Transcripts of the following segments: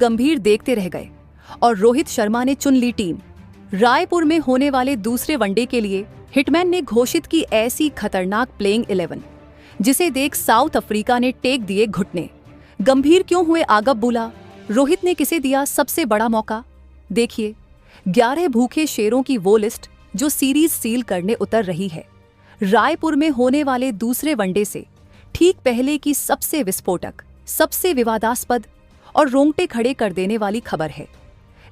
गंभीर देखते रह गए और रोहित शर्मा ने चुन ली टीम। रायपुर में होने वाले दूसरे वनडे के लिए हिटमैन ने घोषित की ऐसी खतरनाक प्लेइंग 11 जिसे देख साउथ अफ्रीका ने टेक दिए घुटने। गंभीर क्यों हुए आगबबूला? रोहित ने किसे दिया सबसे बड़ा मौका? देखिए 11 भूखे शेरों की वो लिस्ट जो सीरीज सील करने उतर रही है। रायपुर में होने वाले दूसरे वनडे से ठीक पहले की सबसे विस्फोटक, सबसे विवादास्पद और रोंगटे खड़े कर देने वाली खबर है।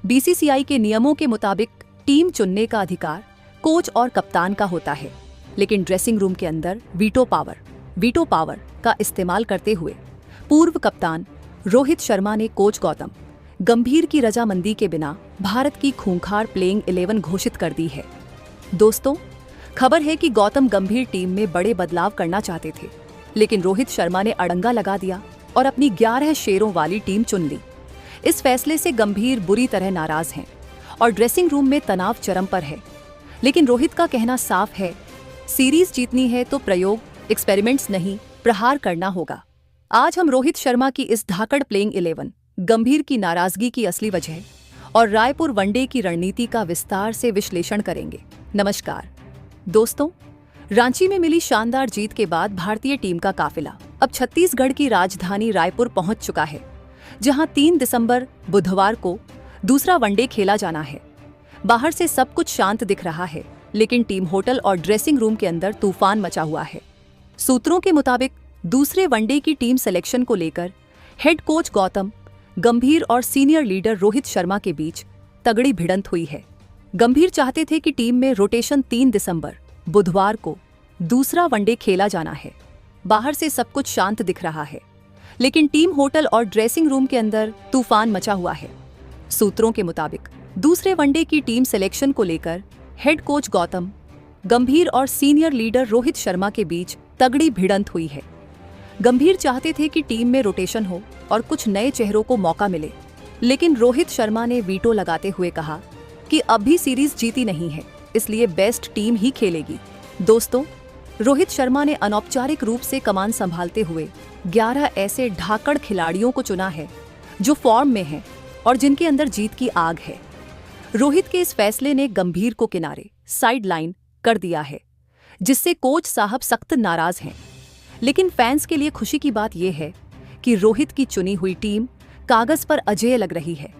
बीसीसीआई के नियमों के मुताबिक टीम चुनने का अधिकार कोच और कप्तान का होता है, लेकिन ड्रेसिंग रूम के अंदर वीटो पावर का इस्तेमाल करते हुए पूर्व कप्तान रोहित शर्मा ने कोच गौतम गंभीर की रजामंदी के बिना भारत की खूंखार प्लेइंग 11 घोषित कर दी है। दोस्तों, खबर है कि गौतम गंभीर टीम में बड़े बदलाव करना चाहते थे, लेकिन रोहित शर्मा ने अड़ंगा लगा दिया और अपनी 11 शेरों वाली टीम चुन ली। इस फैसले से गंभीर बुरी तरह नाराज हैं और ड्रेसिंग रूम में तनाव चरम पर है। लेकिन रोहित का कहना साफ है, सीरीज जीतनी है तो प्रयोग, एक्सपेरिमेंट्स नहीं, प्रहार करना होगा। आज हम रोहित शर्मा की इस धाकड़ प्लेइंग 11, गंभीर की नाराजगी की असली वजह और रायपुर वनडे की रणनीति का विस्तार से विश्लेषण करेंगे। नमस्कार दोस्तों, रांची में मिली शानदार जीत के बाद भारतीय टीम का काफिला अब छत्तीसगढ़ की राजधानी रायपुर पहुंच चुका है, जहां 3 दिसंबर बुधवार को दूसरा वनडे खेला जाना है। बाहर से सब कुछ शांत दिख रहा है, लेकिन टीम होटल और ड्रेसिंग रूम के अंदर तूफान मचा हुआ है। सूत्रों के मुताबिक दूसरे वनडे की टीम सिलेक्शन को लेकर हेड कोच गौतम गंभीर और सीनियर लीडर रोहित शर्मा के बीच तगड़ी भिड़ंत हुई है। गंभीर चाहते थे कि टीम में रोटेशन 3 दिसंबर बुधवार को दूसरा वनडे खेला जाना है। बाहर से सब कुछ शांत दिख रहा है, लेकिन टीम होटल और ड्रेसिंग रूम के अंदर तूफान मचा हुआ है। सूत्रों के मुताबिक दूसरे वनडे की टीम सिलेक्शन को लेकर हेड कोच गौतम गंभीर और सीनियर लीडर रोहित शर्मा के बीच तगड़ी भिड़ंत हुई है। गंभीर चाहते थे कि टीम में रोटेशन हो और कुछ नए चेहरों को मौका मिले, लेकिन रोहित शर्मा ने वीटो लगाते हुए कहा कि अब भी सीरीज जीती नहीं है, इसलिए बेस्ट टीम ही खेलेगी। दोस्तों, रोहित शर्मा ने अनौपचारिक रूप से कमान संभालते हुए 11 ऐसे धाकड़ खिलाड़ियों को चुना है जो फॉर्म में हैं और जिनके अंदर जीत की आग है। रोहित के इस फैसले ने गंभीर को किनारे साइड लाइन कर दिया है, जिससे कोच साहब सख्त नाराज हैं। लेकिन फैंस के लिए खुशी की बात यह है कि रोहित की चुनी हुई टीम कागज पर अजेय लग रही है।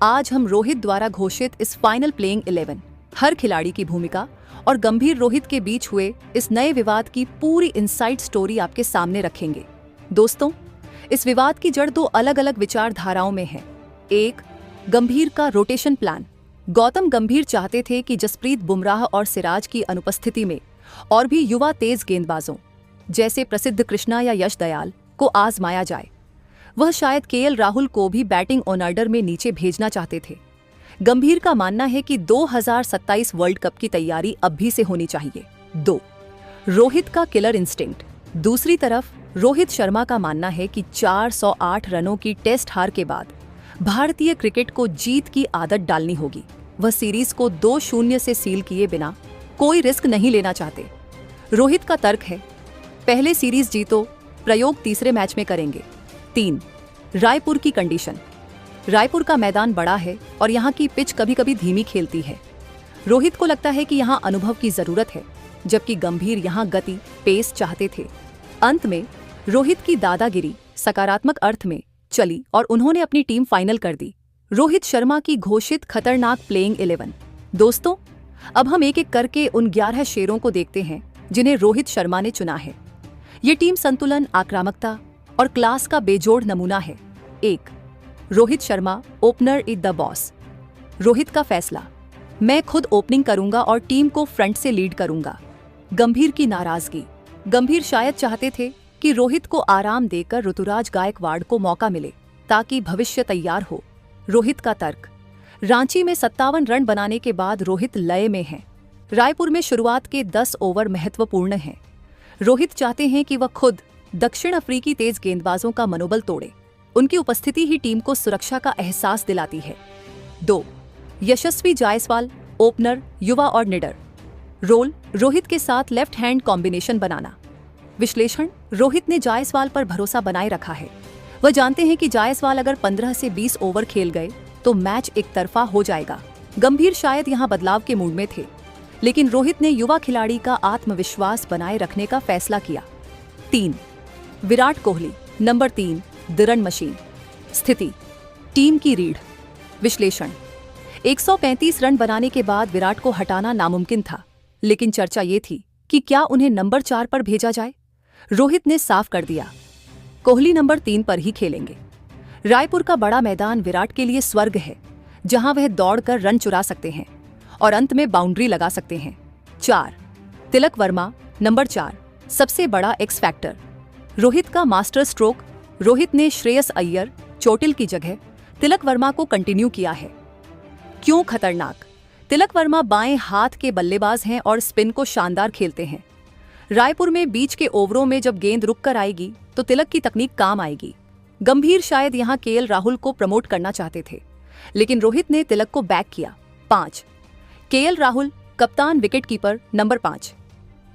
आज हम रोहित द्वारा घोषित इस फाइनल प्लेइंग 11, हर खिलाड़ी की भूमिका और गंभीर रोहित के बीच हुए इस नए विवाद की पूरी इनसाइड स्टोरी आपके सामने रखेंगे। दोस्तों, इस विवाद की जड़ 2 अलग अलग विचारधाराओं में है। एक, गंभीर का रोटेशन प्लान। गौतम गंभीर चाहते थे कि जसप्रीत बुमराह और सिराज की अनुपस्थिति में और भी युवा तेज गेंदबाजों जैसे प्रसिद्ध कृष्णा या यश दयाल को आजमाया जाए। वह शायद केएल राहुल को भी बैटिंग ऑर्डर में नीचे भेजना चाहते थे। गंभीर का मानना है कि 2027 वर्ल्ड कप की तैयारी अब भी से होनी चाहिए। 2, रोहित का किलर इंस्टिंक्ट। दूसरी तरफ रोहित शर्मा का मानना है कि 408 रनों की टेस्ट हार के बाद भारतीय क्रिकेट को जीत की आदत डालनी होगी। वह सीरीज को 2-0 से सील किए बिना कोई रिस्क नहीं लेना चाहते। रोहित का तर्क है, पहले सीरीज जीतो, प्रयोग तीसरे मैच में करेंगे। 3, रायपुर की कंडीशन। रायपुर का मैदान बड़ा है और यहाँ की पिच कभी कभी धीमी खेलती है। रोहित को लगता है कि यहाँ अनुभव की जरूरत है, जबकि गंभीर यहाँ गति, पेस चाहते थे। अंत में रोहित की दादागिरी सकारात्मक अर्थ में चली और उन्होंने अपनी टीम फाइनल कर दी। रोहित शर्मा की घोषित खतरनाक प्लेइंग 11। दोस्तों, अब हम एक एक करके उन 11 शेरों को देखते हैं जिन्हें रोहित शर्मा ने चुना है। ये टीम संतुलन, आक्रामकता और क्लास का बेजोड़ नमूना है। 1, Rohit Sharma, opener is the boss. Rohit का फैसला, मैं खुद ओपनिंग करूंगा और टीम को फ्रंट से लीड करूंगा। गंभीर की नाराजगी। गंभीर शायद चाहते थे कि रोहित को आराम देकर ऋतुराज गायकवाड़ को मौका मिले ताकि भविष्य तैयार हो। रोहित का तर्क, रांची में 57 रन बनाने के बाद रोहित लय में हैं। रायपुर में शुरुआत के 10 ओवर महत्वपूर्ण हैं। रोहित चाहते हैं कि वह खुद दक्षिण अफ्रीकी तेज गेंदबाजों का मनोबल तोड़े। उनकी उपस्थिति ही टीम को सुरक्षा का एहसास दिलाती है। 2, यशस्वी जायसवाल, ओपनर, युवा और निडर। रोल, रोहित के साथ लेफ्ट हैंड कॉम्बिनेशन बनाना। विश्लेषण, रोहित ने जायसवाल पर भरोसा बनाए रखा है। वह जानते हैं कि जायसवाल अगर 15 से 20 ओवर खेल गए तो मैच एक तरफा हो जाएगा। गंभीर शायद यहाँ बदलाव के मूड में थे, लेकिन रोहित ने युवा खिलाड़ी का आत्मविश्वास बनाए रखने का फैसला किया। 3. Virat Kohli. Number 3, the run machine. स्थिति, टीम की रीढ़। विश्लेषण, 135 रन बनाने के बाद विराट को हटाना नामुमकिन था, लेकिन चर्चा ये थी कि क्या उन्हें नंबर 4 पर भेजा जाए। रोहित ने साफ कर दिया, कोहली नंबर 3 पर ही खेलेंगे। रायपुर का बड़ा मैदान विराट के लिए स्वर्ग है, जहां वह दौड़कर रन चुरा सकते हैं और अंत में बाउंड्री लगा सकते हैं। 4. तिलक वर्मा। नंबर 4, सबसे बड़ा एक्स फैक्टर। रोहित का मास्टर स्ट्रोक। रोहित ने श्रेयस अय्यर, चोटिल की जगह तिलक वर्मा को कंटिन्यू किया है। क्यों खतरनाक? तिलक वर्मा बाएं हाथ के बल्लेबाज हैं और स्पिन को शानदार खेलते हैं। रायपुर में बीच के ओवरों में जब गेंद रुककर आएगी तो तिलक की तकनीक काम आएगी। गंभीर शायद यहां केएल राहुल को प्रमोट करना चाहते थे, लेकिन रोहित ने तिलक को बैक किया। 5. केएल राहुल, कप्तान, विकेटकीपर। नंबर 5,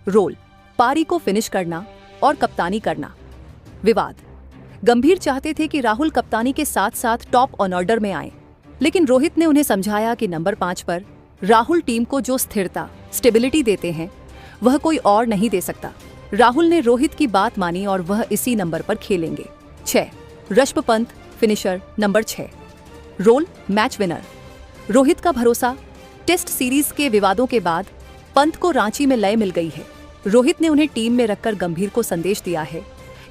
रोल, पारी को फिनिश करना और कप्तानी करना। विवाद, गंभीर चाहते थे कि राहुल कप्तानी के साथ साथ टॉप ऑन ऑर्डर में आए, लेकिन रोहित ने उन्हें समझाया कि नंबर 5 पर राहुल टीम को जो स्थिरता, स्टेबिलिटी देते हैं वह कोई और नहीं दे सकता। राहुल ने रोहित की बात मानी और वह इसी नंबर पर खेलेंगे। 6. Rishabh Pant, finisher. Number 6, role, match winner. Rohit का भरोसा। टेस्ट सीरीज के विवादों के बाद पंत को रांची में लय मिल गई है। रोहित ने उन्हें टीम में रखकर गंभीर को संदेश दिया है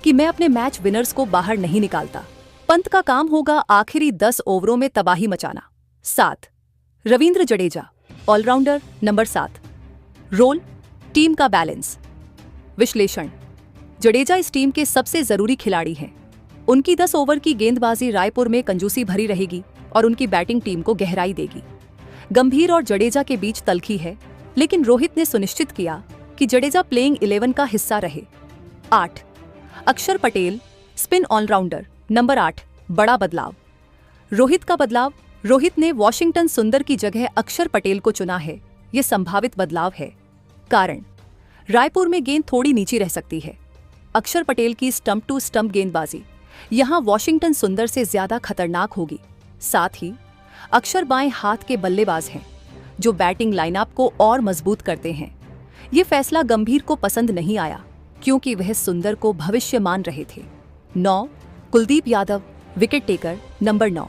कि मैं अपने मैच विनर्स को बाहर नहीं निकालता। पंत का काम होगा आखिरी 10 ओवरों में तबाही मचाना। 7. Ravindra Jadeja, all rounder. Number 7, role, team का बैलेंस। विश्लेषण, जडेजा इस टीम के सबसे जरूरी खिलाड़ी हैं। उनकी 10 ओवर की गेंदबाजी रायपुर में कंजूसी भरी रहेगी और उनकी बैटिंग टीम को गहराई देगी। गंभीर और जडेजा के बीच तल्खी है, लेकिन रोहित ने सुनिश्चित किया कि जडेजा प्लेइंग 11 का हिस्सा रहे। 8. अक्षर पटेल, स्पिन ऑलराउंडर। नंबर 8, बड़ा बदलाव। रोहित का बदलाव। रोहित ने वॉशिंगटन सुंदर की जगह अक्षर पटेल को चुना है। यह संभावित बदलाव है, कारण रायपुर में गेंद थोड़ी नीची रह सकती है। अक्षर पटेल की स्टंप टू स्टंप गेंदबाजी यहां वॉशिंगटन सुंदर से ज्यादा खतरनाक होगी। साथ ही अक्षर बाएं हाथ के बल्लेबाज हैं, जो बैटिंग लाइनअप को और मजबूत करते हैं। ये फैसला गंभीर को पसंद नहीं आया, क्योंकि वह सुंदर को भविष्य मान रहे थे। 9. Kuldeep Yadav, wicket taker. Number 9,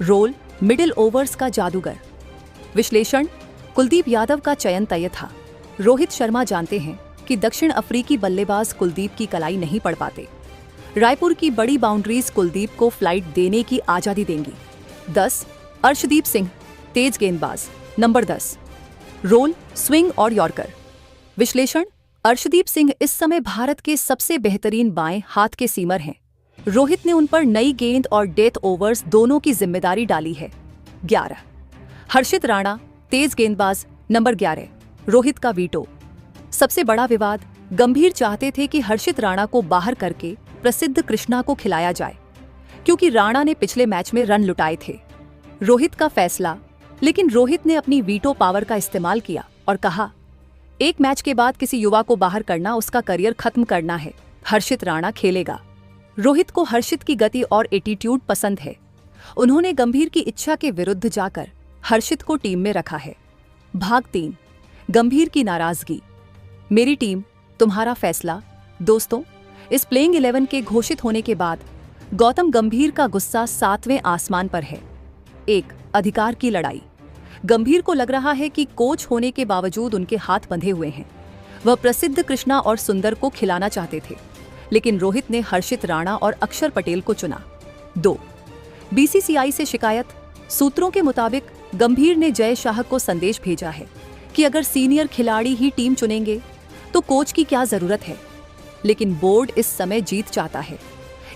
role, middle overs का जादूगर। विश्लेषण, कुलदीप यादव का चयन तय था। रोहित शर्मा जानते हैं कि दक्षिण अफ्रीकी बल्लेबाज कुलदीप की कलाई नहीं पड़ पाते। रायपुर की बड़ी बाउंड्रीज कुलदीप को फ्लाइट देने की आजादी देंगी। 10. अर्शदीप सिंह, तेज गेंदबाज। नंबर 10, रोल, स्विंग और यॉर्कर। विश्लेषण, अर्शदीप सिंह इस समय भारत के सबसे बेहतरीन बाएं हाथ के सीमर हैं। रोहित ने उन पर नई गेंद और डेथ ओवर्स दोनों की जिम्मेदारी डाली है। 11. हर्षित राणा, तेज गेंदबाज। नंबर 11, रोहित का वीटो। सबसे बड़ा विवाद, गंभीर चाहते थे कि हर्षित राणा को बाहर करके प्रसिद्ध कृष्णा को खिलाया जाए, क्योंकि राणा ने पिछले मैच में रन लुटाए थे। रोहित का फैसला, लेकिन रोहित ने अपनी वीटो पावर का इस्तेमाल किया और कहा, एक मैच के बाद किसी युवा को बाहर करना उसका करियर खत्म करना है। हर्षित राणा खेलेगा। रोहित को हर्षित की गति और एटीट्यूड पसंद है। उन्होंने गंभीर की इच्छा के विरुद्ध जाकर हर्षित को टीम में रखा है। भाग 3, गंभीर की नाराजगी। मेरी टीम, तुम्हारा फैसला। दोस्तों, इस प्लेइंग 11 के घोषित होने के बाद गौतम गंभीर का गुस्सा 7वें आसमान पर है। 1. अधिकार की लड़ाई। गंभीर को लग रहा है कि कोच होने के बावजूद उनके हाथ बंधे हुए हैं। वह प्रसिद्ध कृष्णा और सुंदर को खिलाना चाहते थे, लेकिन रोहित ने हर्षित राणा और अक्षर पटेल को चुना। 2. बीसीसीआई से शिकायत। सूत्रों के मुताबिक गंभीर ने जय शाह को संदेश भेजा है कि अगर सीनियर खिलाड़ी ही टीम चुनेंगे तो कोच की क्या जरूरत है, लेकिन बोर्ड इस समय जीत चाहता है,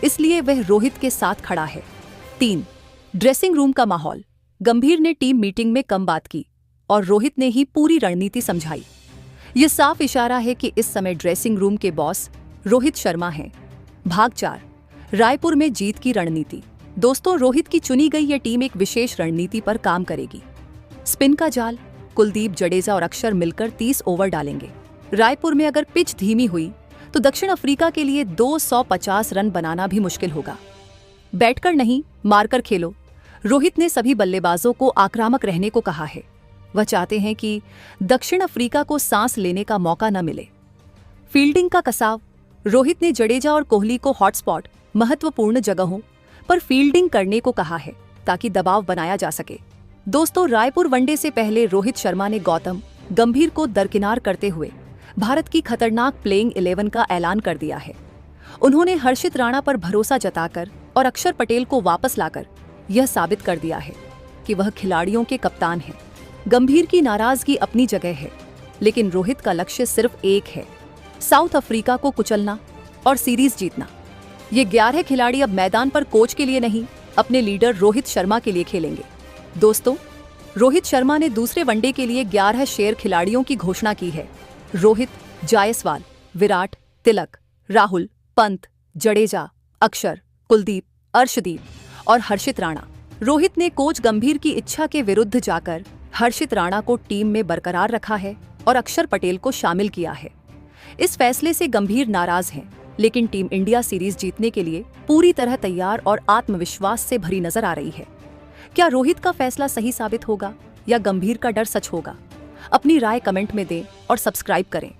इसलिए वह रोहित के साथ खड़ा है। 3. ड्रेसिंग रूम का माहौल। गंभीर ने टीम मीटिंग में कम बात की और रोहित ने ही पूरी रणनीति समझाई। यह साफ इशारा है कि इस समय ड्रेसिंग रूम के बॉस रोहित शर्मा हैं। भाग 4, रायपुर में जीत की रणनीति। दोस्तों, रोहित की चुनी गई यह टीम एक विशेष रणनीति पर काम करेगी। स्पिन का जाल। कुलदीप, जडेजा और अक्षर मिलकर 30 ओवर डालेंगे। रायपुर में अगर पिच धीमी हुई तो दक्षिण अफ्रीका के लिए 250 रन बनाना भी मुश्किल होगा। बैठकर नहीं, मारकर खेलो। रोहित ने सभी बल्लेबाजों को आक्रामक रहने को कहा है। वह चाहते हैं कि दक्षिण अफ्रीका को सांस लेने का मौका न मिले। फील्डिंग का कसाव। रोहित ने जडेजा और कोहली को हॉटस्पॉट, महत्वपूर्ण जगहों पर फील्डिंग करने को कहा है ताकि दबाव बनाया जा सके। दोस्तों, रायपुर वनडे से पहले रोहित शर्मा ने गौतम गंभीर को दरकिनार करते हुए भारत की खतरनाक प्लेइंग 11 का ऐलान कर दिया है। उन्होंने हर्षित राणा पर भरोसा जताकर और अक्षर पटेल को वापस लाकर यह साबित कर दिया है कि वह खिलाड़ियों के कप्तान हैं। गंभीर की नाराजगी अपनी जगह है, लेकिन रोहित का लक्ष्य सिर्फ एक है, साउथ अफ्रीका को कुचलना और सीरीज जीतना। ये 11 खिलाड़ी अब मैदान पर कोच के लिए नहीं, अपने लीडर रोहित शर्मा के लिए खेलेंगे। दोस्तों, रोहित शर्मा ने दूसरे वनडे के लिए 11 शेर खिलाड़ियों की घोषणा की है। रोहित, जायसवाल, विराट, तिलक, राहुल, पंत, जडेजा, अक्षर, कुलदीप, अर्शदीप और हर्षित राणा। रोहित ने कोच गंभीर की इच्छा के विरुद्ध जाकर हर्षित राणा को टीम में बरकरार रखा है और अक्षर पटेल को शामिल किया है। इस फैसले से गंभीर नाराज हैं, लेकिन टीम इंडिया सीरीज जीतने के लिए पूरी तरह तैयार और आत्मविश्वास से भरी नजर आ रही है। क्या रोहित का फैसला सही साबित होगा या गंभीर का डर सच होगा? अपनी राय कमेंट में दें और सब्सक्राइब करें।